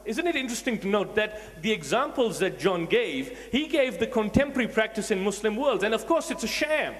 Isn't it interesting to note that the examples that John gave, he gave the contemporary practice in Muslim world, and of course it's a sham.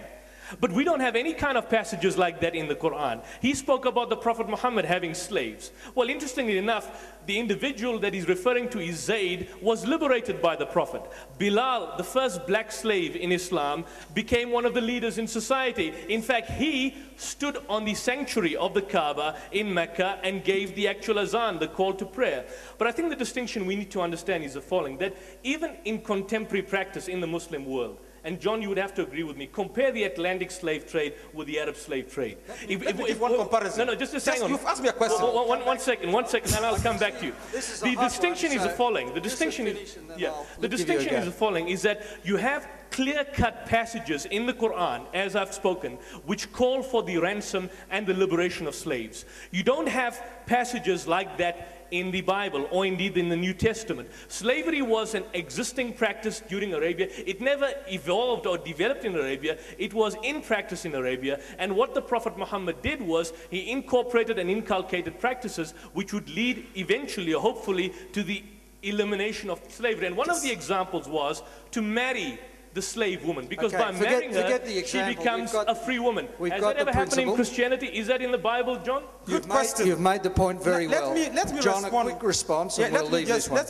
But we don't have any kind of passages like that in the Qur'an. He spoke about the Prophet Muhammad having slaves. Well, interestingly enough, the individual that he's referring to is Zayd, was liberated by the Prophet. Bilal, the first black slave in Islam, became one of the leaders in society. In fact, he stood on the sanctuary of the Kaaba in Mecca and gave the actual azan, the call to prayer. But I think the distinction we need to understand is the following, that even in contemporary practice in the Muslim world, and John, you would have to agree with me, compare the Atlantic slave trade with the Arab slave trade. If one comparison. No, just hang on. You've asked me a question. One second, and I'll come back to you. The distinction is the following. The distinction is, the following, is that you have clear-cut passages in the Qur'an, as I've spoken, which call for the ransom and the liberation of slaves. You don't have passages like that in the Bible, or indeed in the New Testament. Slavery was an existing practice during Arabia. It never evolved or developed in Arabia. It was in practice in Arabia. And what the Prophet Muhammad did was, he incorporated and inculcated practices which would lead eventually, or hopefully, to the elimination of slavery. And one of the examples was to marry the slave woman, because by marrying her, she becomes a free woman. Has that ever happened in Christianity? Is that in the Bible, John? Good question. You've made the point very well. Let me John, respond. a quick response, and we'll leave this one.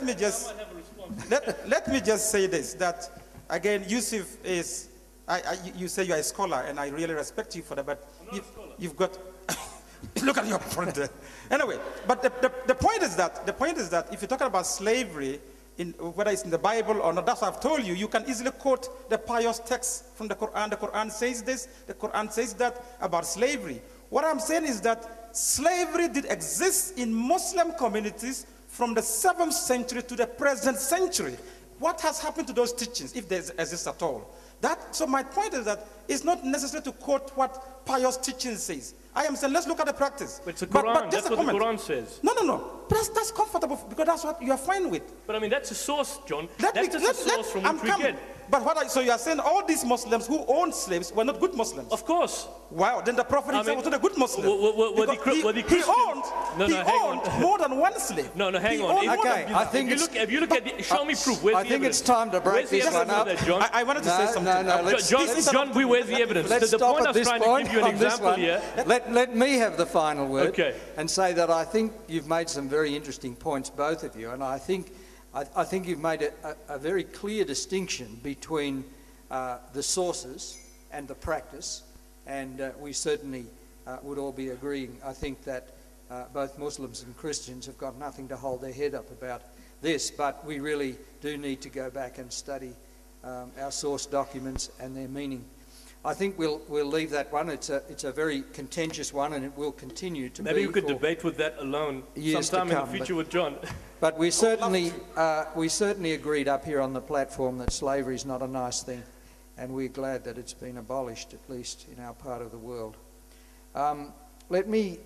Let me just say this, that again, Yusuf is, you say you are a scholar, and I really respect you for that, but you've got, look at your point there. Anyway, but the point is that if you're talking about slavery, whether it's in the Bible or not, that's what I've told you. You can easily quote the pious text from the Qur'an. The Qur'an says this, the Qur'an says that about slavery. What I'm saying is that slavery did exist in Muslim communities from the 7th century to the present century. What has happened to those teachings, if they exist at all? So my point is that it's not necessary to quote what pious teaching says. I am saying, let's look at the practice. But it's the Quran, that's what the Quran says. No. But that's comfortable, because that's what you are fine with. But I mean, that's a source, John. That's a source from which we get. But so you are saying all these Muslims who owned slaves were not good Muslims? Of course. Wow, then the Prophet himself was not a good Muslim. He owned more than one slave. No, hang on. Okay, I think if you look at show me proof. I think it's time to break this one up. I wanted to say something. John, where's the evidence? Let's stop at this point on this one. Let me have the final word and say that I think you've made some very interesting points, both of you, and I think you've made a very clear distinction between the sources and the practice, and we certainly would all be agreeing. I think that both Muslims and Christians have got nothing to hold their head up about this, but we really do need to go back and study our source documents and their meaning. I think we'll leave that one. It's a very contentious one, and it will continue to be. Maybe we could debate with that alone sometime in the future with John. But we certainly agreed up here on the platform that slavery is not a nice thing, and we're glad that it's been abolished, at least in our part of the world. Let me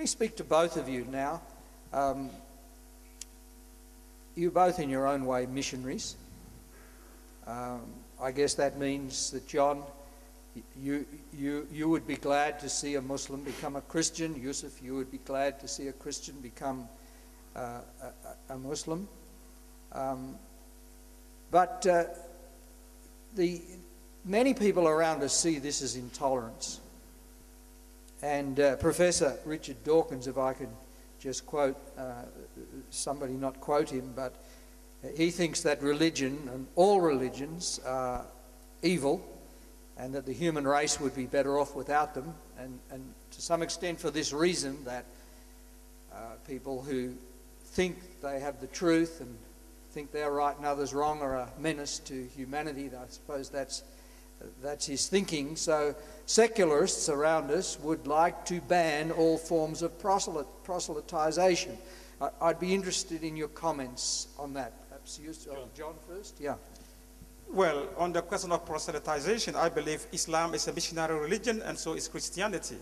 speak to both of you now. You're both in your own way missionaries. I guess that means that, John, you would be glad to see a Muslim become a Christian. Yusuf, you would be glad to see a Christian become a Muslim. But many people around us see this as intolerance. And Professor Richard Dawkins, if I could just quote somebody, not quote him, but he thinks that religion and all religions are evil, and that the human race would be better off without them, and to some extent for this reason, that people who think they have the truth and think they're right and others wrong are a menace to humanity. I suppose that's his thinking. So secularists around us would like to ban all forms of proselytization. I'd be interested in your comments on that. Perhaps John first? Yeah. Well, on the question of proselytization, I believe Islam is a missionary religion, and so is Christianity.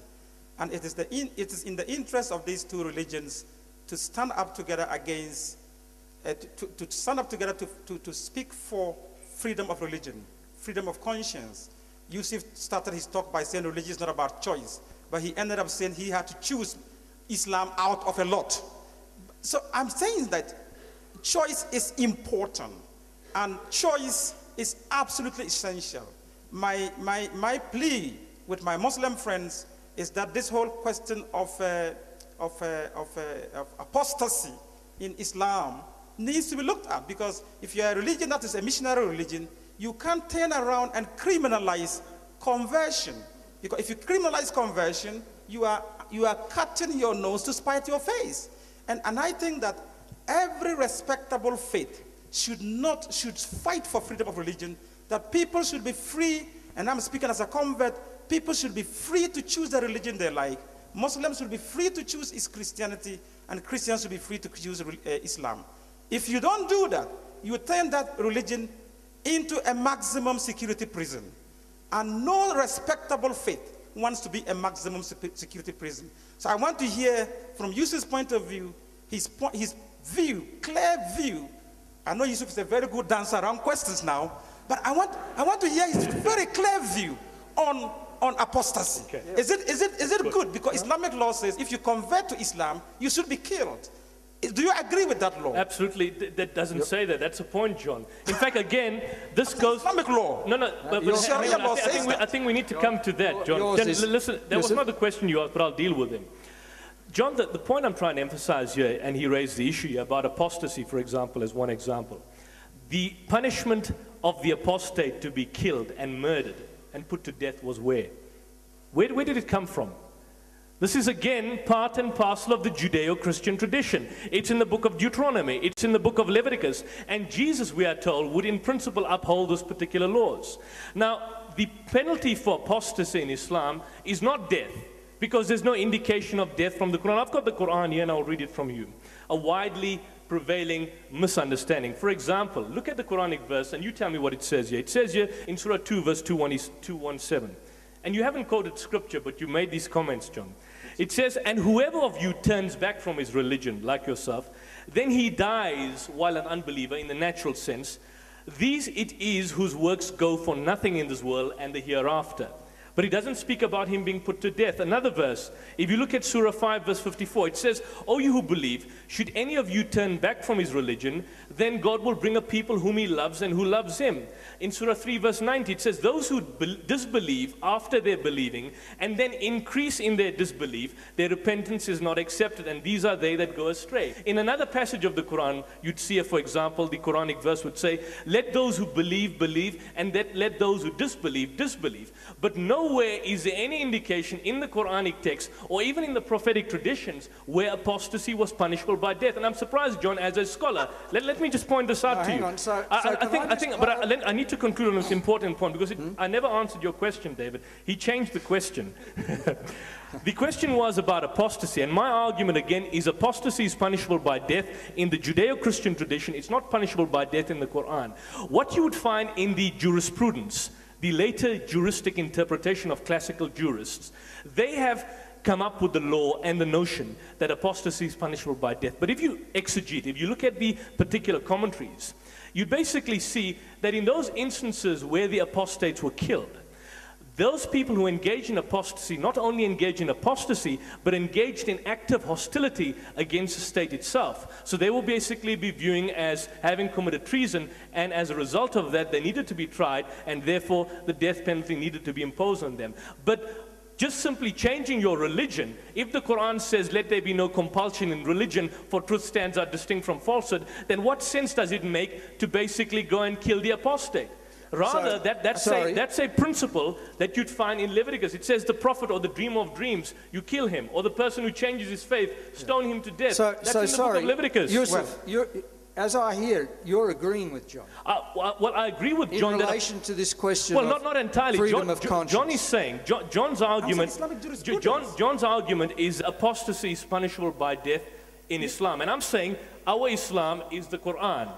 And it is in the interest of these two religions to stand up together against, to stand up together to speak for freedom of religion, freedom of conscience. Yusuf started his talk by saying religion is not about choice, but he ended up saying he had to choose Islam out of a lot. So I'm saying that choice is important, and choice is absolutely essential. My plea with my Muslim friends is that this whole question of apostasy in Islam needs to be looked at, because if you're a religion that is a missionary religion, you can't turn around and criminalize conversion. Because if you criminalize conversion, you are cutting your nose to spite your face. And I think that every respectable faith should fight for freedom of religion, that people should be free, and I'm speaking as a convert, people should be free to choose the religion they like. Muslims should be free to choose Christianity, and Christians should be free to choose Islam. If you don't do that, you turn that religion into a maximum security prison. And no respectable faith wants to be a maximum security prison. So I want to hear from Yusuf's point of view, his view, clear view. I know Yusuf is a very good dancer around questions now, but I want to hear his very clear view on apostasy. Okay. Is it good? Because Islamic law says if you convert to Islam, you should be killed. Do you agree with that law? Absolutely. That doesn't say that. That's a point, John. In fact, again, this goes... Islamic law. No, but Sharia law says that. I think we need to come to that, John. Listen, that was not the question you asked, but I'll deal with him. John, the point I'm trying to emphasize here, and he raised the issue here about apostasy, for example, as one example. The punishment of the apostate to be killed and murdered and put to death was where? Where did it come from? This is again part and parcel of the Judeo-Christian tradition. It's in the book of Deuteronomy, it's in the book of Leviticus, and Jesus, we are told, would in principle uphold those particular laws. Now, the penalty for apostasy in Islam is not death, because there's no indication of death from the Quran. I've got the Quran here and I'll read it from you. A widely prevailing misunderstanding. For example, look at the Quranic verse and you tell me what it says here. It says here in Surah 2 verse 217. And you haven't quoted scripture, but you made these comments, John. It says, and whoever of you turns back from his religion, like yourself, then he dies while an unbeliever in the natural sense. These it is whose works go for nothing in this world and the hereafter. But he doesn't speak about him being put to death. Another verse, if you look at Surah 5 verse 54, it says, O you who believe, should any of you turn back from his religion, then God will bring a people whom he loves and who loves him. In Surah 3 verse 90, it says, those who disbelieve after their believing and then increase in their disbelief, their repentance is not accepted, and these are they that go astray. In another passage of the Quran, you'd see, for example, the Quranic verse would say, let those who believe, believe, and let those who disbelieve, disbelieve. But nowhere is there any indication in the Quranic text or even in the prophetic traditions where apostasy was punishable by death. And I'm surprised, John, as a scholar, let me just point this out to you. I need to conclude on this important point, because I never answered your question, David. He changed the question. The question was about apostasy, and my argument again is apostasy is punishable by death in the Judeo-Christian tradition. It's not punishable by death in the Quran. What you would find in the jurisprudence, the later juristic interpretation of classical jurists, they have come up with the law and the notion that apostasy is punishable by death. But if you exegete, if you look at the particular commentaries, you basically see that in those instances where the apostates were killed, those people who engage in apostasy not only engage in apostasy, but engaged in active hostility against the state itself. So they will basically be viewing as having committed treason, and as a result of that, they needed to be tried, and therefore the death penalty needed to be imposed on them. But just simply changing your religion, if the Quran says, let there be no compulsion in religion, for truth stands out distinct from falsehood, then what sense does it make to basically go and kill the apostate? Rather, that's a principle that you'd find in Leviticus. It says the prophet or the dreamer of dreams, you kill him. Or the person who changes his faith, stone him to death. That's in the book of Leviticus. Yusuf, as I hear, you're agreeing with John. Well, I agree with John. In relation to this question not entirely. Freedom of conscience. John is saying, John's argument is apostasy is punishable by death in Islam. And I'm saying our Islam is the Quran.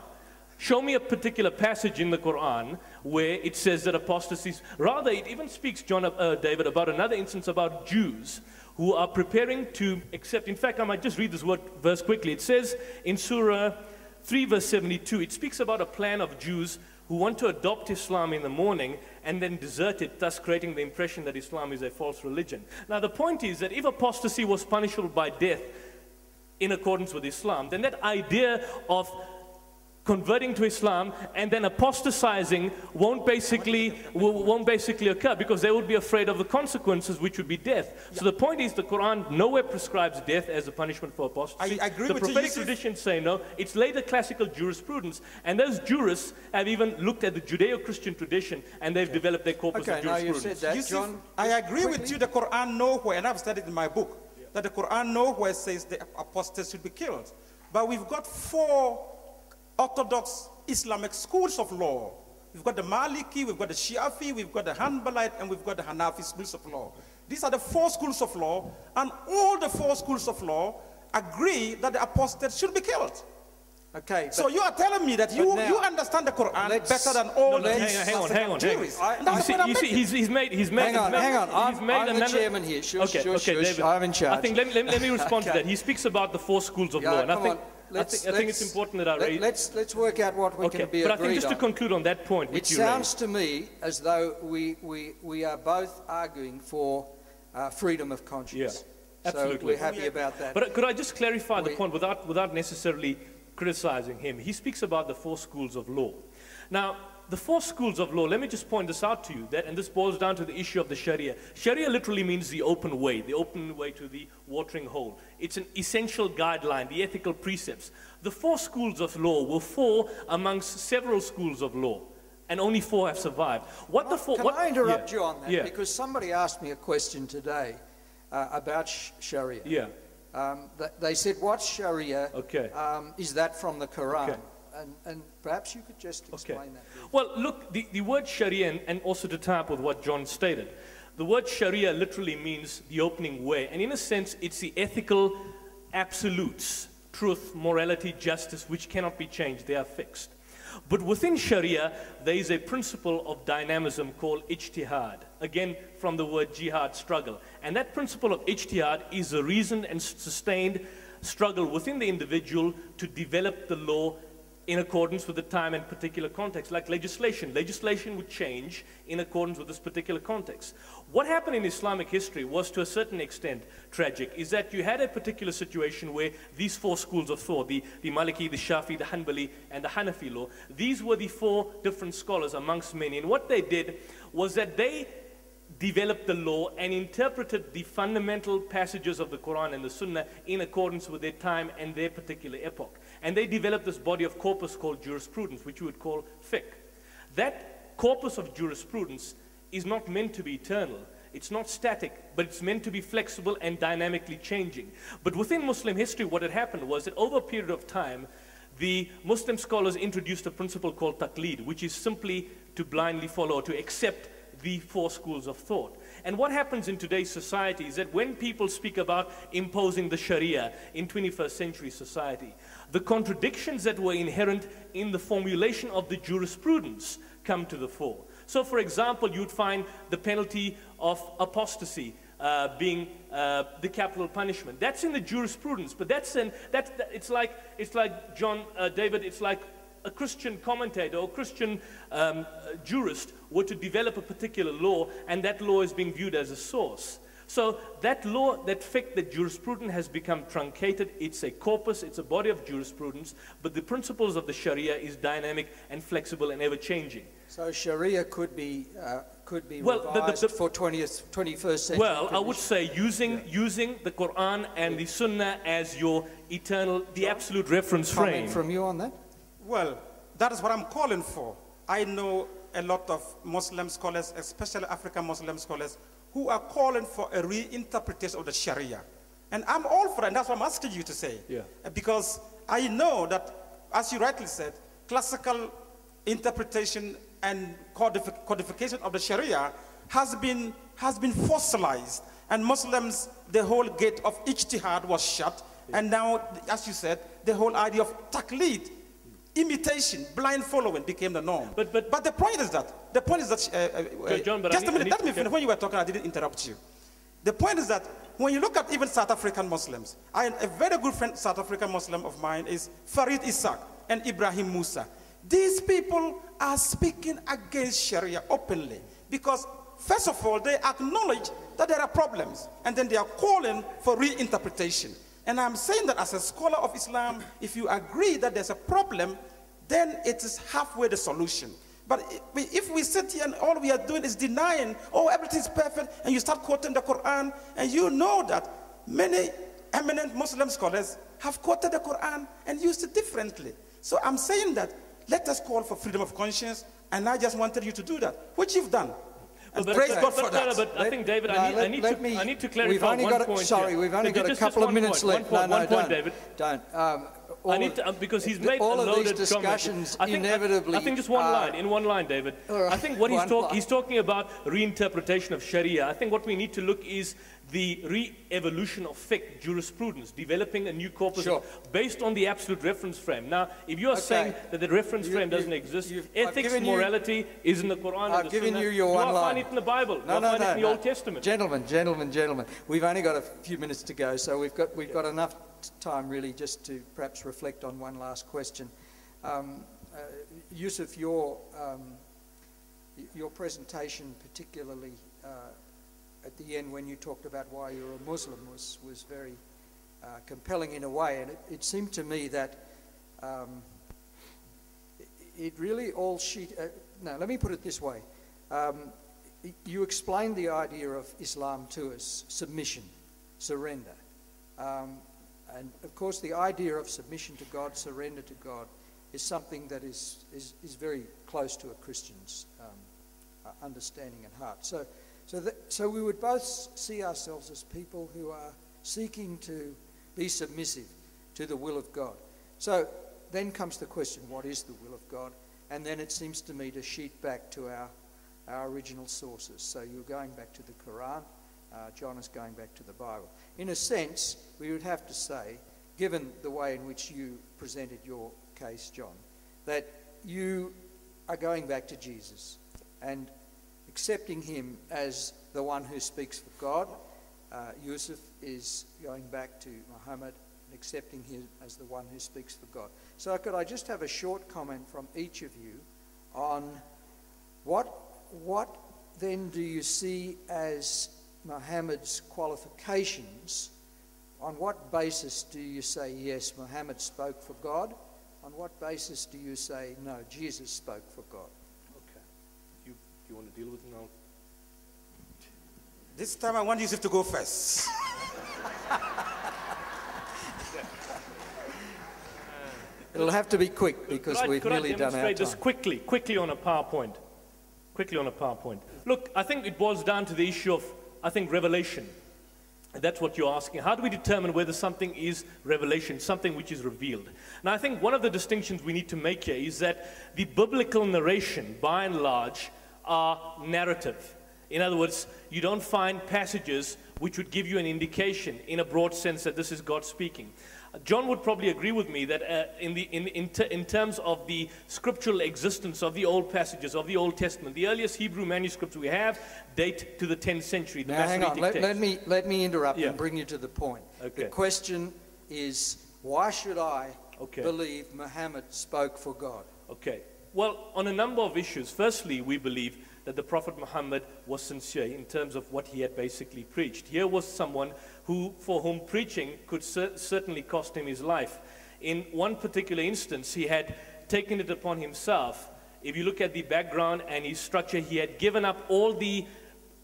Show me a particular passage in the Quran where it says that apostasy is... Rather, it even speaks, David, about another instance about Jews who are preparing to accept... In fact, I might just read this verse quickly. It says in Surah 3 verse 72, it speaks about a plan of Jews who want to adopt Islam in the morning and then desert it, thus creating the impression that Islam is a false religion. Now, the point is that if apostasy was punishable by death, in accordance with Islam, then that idea of converting to Islam and then apostatizing won't basically occur, because they would be afraid of the consequences, which would be death. So the point is, the Quran nowhere prescribes death as a punishment for apostasy. I agree the with you, prophetic Yusuf. traditions say no. It's later classical jurisprudence, and those jurists have even looked at the Judeo-Christian tradition, and they've developed their corpus of now jurisprudence. you've said that, Yusuf, John. I agree with you. The Quran nowhere, and I've studied in my book, that the Quran nowhere says the apostates should be killed. But we've got 4 Orthodox Islamic schools of law. We've got the Maliki, we've got the Shiafi, we've got the Hanbalite, and we've got the Hanafi schools of law. These are the 4 schools of law, and all the 4 schools of law agree that the apostates should be killed. Okay. So you are telling me that you understand the Quran better than all these hang on. You see, he's made Hang on. I'm the chairman here. Shush, David. I'm in charge. I think let me respond to that. He speaks about the 4 schools of law, and I think it's important that I raise. Let's work out what we can be agreed on. But I think just to conclude on that point, it sounds to me as though we are both arguing for freedom of conscience. Yeah, absolutely. So we're happy about that. But could I just clarify the point without necessarily criticizing him? He speaks about the 4 schools of law. Now, the 4 schools of law, let me just point this out to you, and this boils down to the issue of the Sharia. Sharia literally means the open way to the watering hole. It's an essential guideline, the ethical precepts. The 4 schools of law will fall amongst several schools of law, and only 4 have survived. Can I interrupt you on that? Yeah. Because somebody asked me a question today about Sharia. Yeah. They said, what's Sharia? Okay. Is that from the Quran? Okay. And perhaps you could just explain that. Well, look, the word Sharia, and also to tie up with what John stated, the word Sharia literally means the opening way. And in a sense, it's the ethical absolutes, truth, morality, justice, which cannot be changed. They are fixed. But within Sharia, there is a principle of dynamism called ijtihad. Again, from the word jihad, struggle. And that principle of ijtihad is a reasoned and sustained struggle within the individual to develop the law in accordance with the time and particular context, like legislation. Legislation would change in accordance with this particular context. What happened in Islamic history was, to a certain extent, tragic, is that you had a particular situation where these 4 schools of thought, the Maliki, the Shafi, the Hanbali, and the Hanafi law, these were the 4 different scholars amongst many. And what they did was that they developed the law and interpreted the fundamental passages of the Quran and the Sunnah in accordance with their time and their particular epoch. And they developed this body of corpus called jurisprudence, which we would call fiqh. That corpus of jurisprudence is not meant to be eternal. It's not static, but it's meant to be flexible and dynamically changing. But within Muslim history, what had happened was that over a period of time, the Muslim scholars introduced a principle called taqlid, which is simply to blindly follow, to accept the 4 schools of thought. And what happens in today's society is that when people speak about imposing the Sharia in 21st century society, the contradictions that were inherent in the formulation of the jurisprudence come to the fore. So, for example, you'd find the penalty of apostasy being the capital punishment. That's in the jurisprudence, but it's like John, David, it's like a Christian commentator or Christian jurist were to develop a particular law, and that law is being viewed as a source. So that law, that fiqh, that jurisprudence has become truncated. It's a corpus, it's a body of jurisprudence, but the principles of the Sharia is dynamic and flexible and ever-changing. So Sharia could be revised for 21st century. Well, I would say using the Quran and the Sunnah as your eternal, the absolute reference frame. Comment from you on that? Well, that is what I'm calling for. I know a lot of Muslim scholars, especially African Muslim scholars, who are calling for a reinterpretation of the Sharia. And I'm all for that, and that's what I'm asking you to say. Yeah. Because I know that, as you rightly said, classical interpretation and codification of the Sharia has been fossilized. And Muslims, the whole gate of ijtihad was shut. Yeah. And now, as you said, the whole idea of taqlid, imitation, blind following became the norm. But the point is that, John, just a minute, let me finish. When you were talking, I didn't interrupt you. The point is that when you look at even South African Muslims, a very good friend, South African Muslim of mine is Farid Isaac and Ibrahim Musa. These people are speaking against Sharia openly because, first of all, they acknowledge that there are problems, and then they are calling for reinterpretation. And I'm saying that as a scholar of Islam, if you agree that there's a problem, then it is halfway the solution. But if we sit here and all we are doing is denying, oh, everything's perfect, and you start quoting the Quran, and you know that many eminent Muslim scholars have quoted the Quran and used it differently. So I'm saying that let us call for freedom of conscience, and I just wanted you to do that, which you've done. And praise God for that. But I think, David, I need to clarify one point. Sorry, we've only got a couple of minutes left. One point, David. Don't. I need to, because he's made all a loaded of these discussions comment. inevitably. I think just one line, in one line, David. Right, I think what he's talking about reinterpretation of Sharia. I think what we need to look is the re-evolution of fiqh jurisprudence, developing a new corpus based on the absolute reference frame. Now, if you are saying that the reference frame doesn't exist, ethics, morality is in the Quran. I've given you your one line. Find it in the Bible. No, find it in the Old Testament. Gentlemen. We've only got a few minutes to go, so we've got enough time really just to perhaps reflect on one last question. Yusuf, your presentation, particularly at the end when you talked about why you're a Muslim, was very compelling in a way, and it seemed to me that it really all no, let me put it this way. You explained the idea of Islam to us: submission, surrender. And of course, the idea of submission to God, surrender to God, is something that is very close to a Christian's understanding and heart. So we would both see ourselves as people who are seeking to be submissive to the will of God. So then comes the question: what is the will of God? And then it seems to me to sheet back to our original sources. So you're going back to the Qur'an. John is going back to the Bible. In a sense, we would have to say, given the way in which you presented your case, John, that you are going back to Jesus and accepting him as the one who speaks for God. Yusuf is going back to Muhammad and accepting him as the one who speaks for God. So could I just have a short comment from each of you on what then do you see as Muhammad's qualifications? On what basis do you say, yes, Muhammad spoke for God? On what basis do you say, no, Jesus spoke for God? Okay. You want to deal with it now? This time I want Yusuf to go first. It'll have to be quick because we've nearly done our time. Could I demonstrate this quickly on a PowerPoint? Quickly on a PowerPoint. Look, I think it boils down to the issue of, revelation. That's what you're asking. How do we determine whether something is revelation, something which is revealed? Now, I think one of the distinctions we need to make here is that the biblical narration, by and large, are narrative. In other words, you don't find passages which would give you an indication in a broad sense that this is God speaking. John would probably agree with me that in terms of the scriptural existence of the old passages of the Old Testament, the earliest Hebrew manuscripts we have date to the 10th century. The now, hang on. Let me interrupt and bring you to the point. Okay. The question is, why should I believe Muhammad spoke for God? Okay. Well, on a number of issues. Firstly, we believe that the Prophet Muhammad was sincere in terms of what he had basically preached. Here was someone for whom preaching could certainly cost him his life. In one particular instance, he had taken it upon himself. If you look at the background and his structure, he had given up all the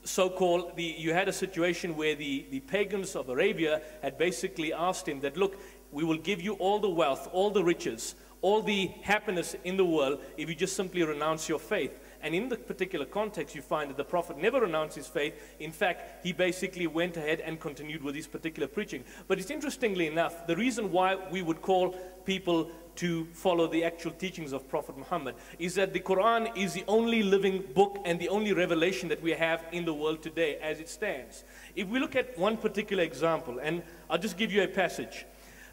so-called, you had a situation where the pagans of Arabia had basically asked him that, look, we will give you all the wealth, all the riches, all the happiness in the world if you just simply renounce your faith. And in the particular context, you find that the Prophet never renounced his faith. In fact, he basically went ahead and continued with his particular preaching. But it's interestingly enough, the reason why we would call people to follow the actual teachings of Prophet Muhammad is that the Quran is the only living book and the only revelation that we have in the world today as it stands. If we look at one particular example, and I'll just give you a passage.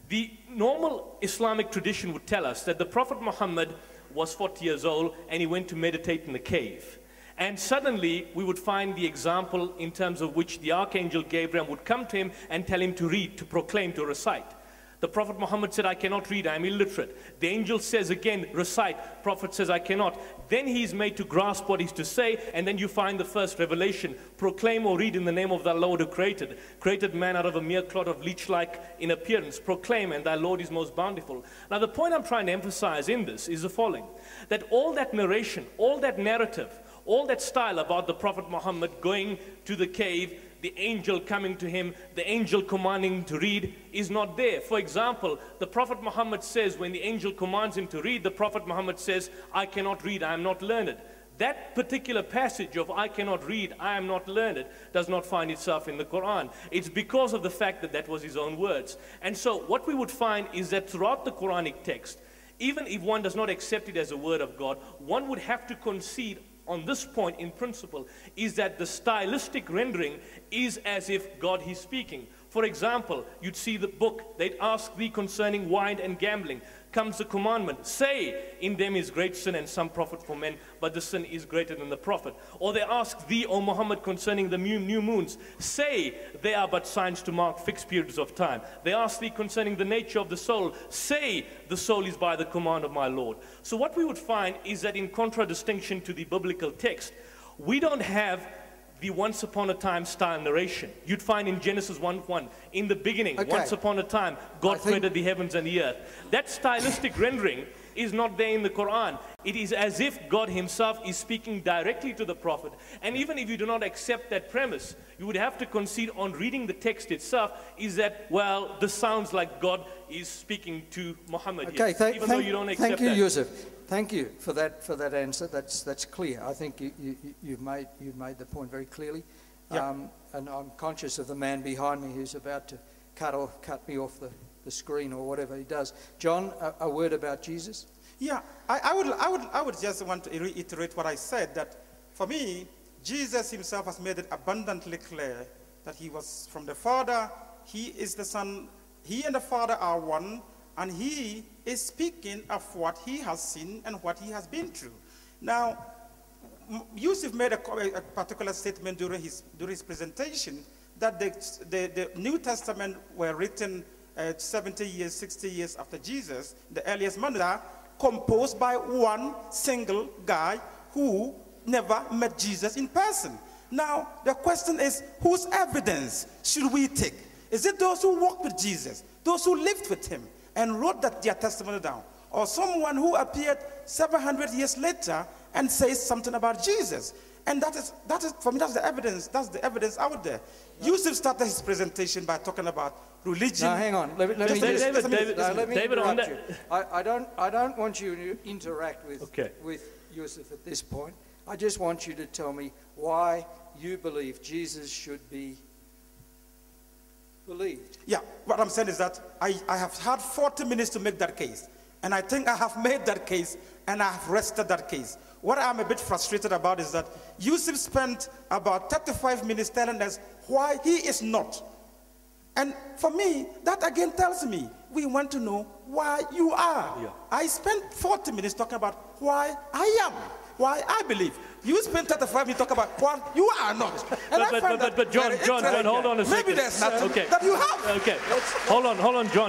The normal Islamic tradition would tell us that the Prophet Muhammad was 40 years old and he went to meditate in the cave. And suddenly we would find the example in terms of which the Archangel Gabriel would come to him and tell him to read, to proclaim, to recite. The Prophet Muhammad said, I cannot read, I am illiterate. The angel says again, recite. Prophet says, I cannot. Then he is made to grasp what he's to say, and then you find the first revelation. Proclaim or read in the name of thy Lord who created man out of a mere clot of leech-like in appearance. Proclaim, and thy Lord is most bountiful. Now the point I'm trying to emphasize in this is the following, that all that narration, all that narrative, all that style about the Prophet Muhammad going to the cave, the angel coming to him, the angel commanding him to read, is not there. For example, the Prophet Muhammad says, when the angel commands him to read, the Prophet Muhammad says, I cannot read, I am not learned. That particular passage of I cannot read, I am not learned, does not find itself in the Qur'an. It's because of the fact that that was his own words. And so what we would find is that throughout the Quranic text, even if one does not accept it as a word of God, one would have to concede on this point in principle, is that the stylistic rendering is as if God is speaking. For example, you'd see the book, they'd ask thee concerning wine and gambling. Comes the commandment, say, in them is great sin and some profit for men, but the sin is greater than the profit. Or they ask thee, O Muhammad, concerning the new moons. Say, they are but signs to mark fixed periods of time. They ask thee concerning the nature of the soul. Say, the soul is by the command of my Lord. So what we would find is that in contradistinction to the biblical text, we don't have the once upon a time style narration. You'd find in Genesis 1:1, in the beginning, once upon a time, God created the heavens and the earth. That stylistic rendering is not there in the Quran. It is as if God himself is speaking directly to the Prophet. And even if you do not accept that premise, you would have to concede on reading the text itself is that, well, this sounds like God is speaking to Muhammad. Okay, even though you don't accept that. Thank you, Yusuf. Thank you for that answer. That's clear. I think you've made the point very clearly. Yeah. And I'm conscious of the man behind me who's about to cut me off the screen or whatever he does. John, a word about Jesus? Yeah, I would just want to reiterate what I said, that for me, Jesus himself has made it abundantly clear that he was from the Father, he is the Son, he and the Father are one, and he is speaking of what he has seen and what he has been through. Now, Yusuf made a particular statement during his presentation that the New Testament were written 70 years, 60 years after Jesus, the earliest manuscripts, composed by one single guy who never met Jesus in person. Now, the question is, whose evidence should we take? Is it those who walked with Jesus, those who lived with him, and wrote their testimony down, or someone who appeared 700 years later and says something about Jesus? And that is for me, that's the evidence. That's the evidence out there. Yusuf started his presentation by talking about religion. Now, hang on. Let me David, on interrupt you. I don't want you to interact with Yusuf at this point. I just want you to tell me why you believe Jesus should be believed. Yeah, what I'm saying is that I have had 40 minutes to make that case. And I think I have made that case, and I have rested that case. What I'm a bit frustrated about is that Yusuf spent about 35 minutes telling us why he is not. And for me, that again tells me we want to know why you are. Yeah. I spent 40 minutes talking about why I am, why I believe. You spent 35 minutes talking about what you are not. And but John, hold on a second. Maybe there's nothing that you have. Okay, hold on, John.